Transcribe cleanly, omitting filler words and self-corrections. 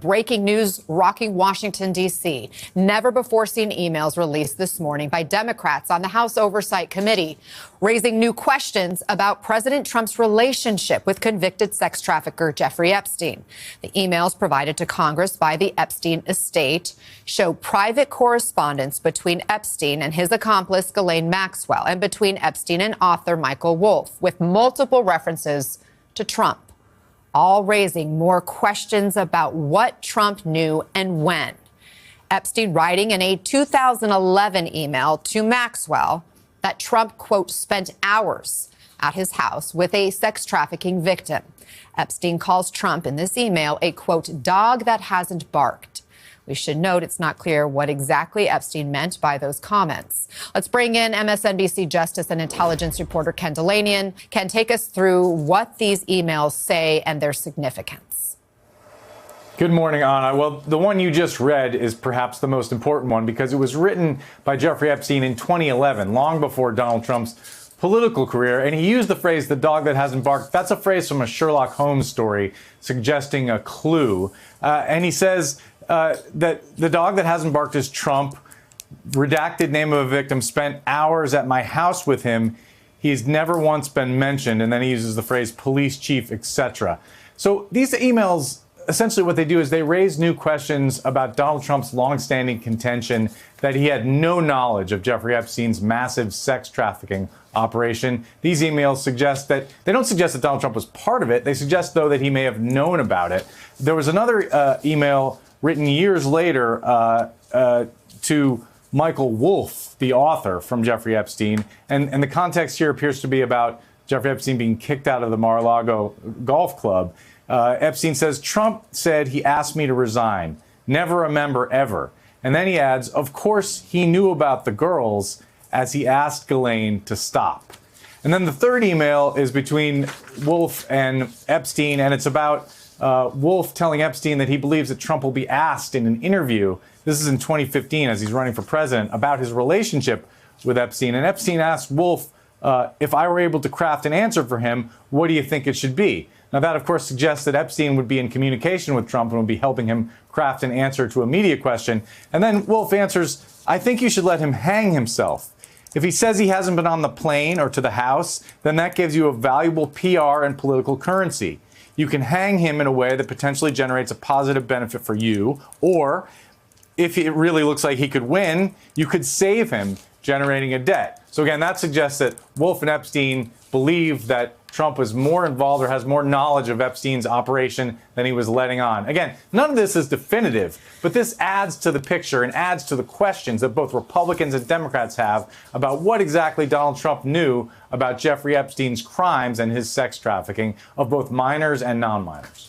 Breaking news rocking Washington, D.C. Never before seen emails released this morning by Democrats on the House Oversight Committee, raising new questions about President Trump's relationship with convicted sex trafficker Jeffrey Epstein. The emails provided to Congress by the Epstein estate show private correspondence between Epstein and his accomplice Ghislaine Maxwell and between Epstein and author Michael Wolff, with multiple references to Trump, all raising more questions about what Trump knew and when. Epstein writing in a 2011 email to Maxwell that Trump, quote, spent hours at his house with a sex trafficking victim. Epstein calls Trump in this email a, quote, dog that hasn't barked. We should note it's not clear what exactly Epstein meant by those comments. Let's bring in MSNBC Justice and Intelligence reporter Ken Dilanian. Ken, take us through what these emails say and their significance. Good morning, Anna. Well, the one you just read is perhaps the most important one because it was written by Jeffrey Epstein in 2011, long before Donald Trump's political career, and he used the phrase, the dog that hasn't barked. That's a phrase from a Sherlock Holmes story suggesting a clue. And he says that the dog that hasn't barked is Trump. Redacted name of a victim, spent hours at my house with him. He's never once been mentioned. And then he uses the phrase police chief, etc. So these emails, essentially what they do is they raise new questions about Donald Trump's longstanding contention that he had no knowledge of Jeffrey Epstein's massive sex trafficking operation. These emails suggest that they don't suggest that Donald Trump was part of it. They suggest, though, that he may have known about it. There was another email written years later to Michael Wolff, the author from Jeffrey Epstein. And the context here appears to be about Jeffrey Epstein being kicked out of the Mar-a-Lago golf club. Epstein says, Trump said he asked me to resign. Never a member ever. And then he adds, of course, he knew about the girls as he asked Ghislaine to stop. And then the third email is between Wolff and Epstein, and it's about Wolff telling Epstein that he believes that Trump will be asked in an interview, this is in 2015 as he's running for president, about his relationship with Epstein. And Epstein asked Wolff, if I were able to craft an answer for him, what do you think it should be? Now, that, of course, suggests that Epstein would be in communication with Trump and would be helping him craft an answer to a media question. And then Wolff answers, I think you should let him hang himself. If he says he hasn't been on the plane or to the House, then that gives you a valuable PR and political currency. You can hang him in a way that potentially generates a positive benefit for you. Or if it really looks like he could win, you could save him, generating a debt. So again, that suggests that Wolff and Epstein believe that Trump was more involved or has more knowledge of Epstein's operation than he was letting on. Again, none of this is definitive, but this adds to the picture and adds to the questions that both Republicans and Democrats have about what exactly Donald Trump knew about Jeffrey Epstein's crimes and his sex trafficking of both minors and non-minors.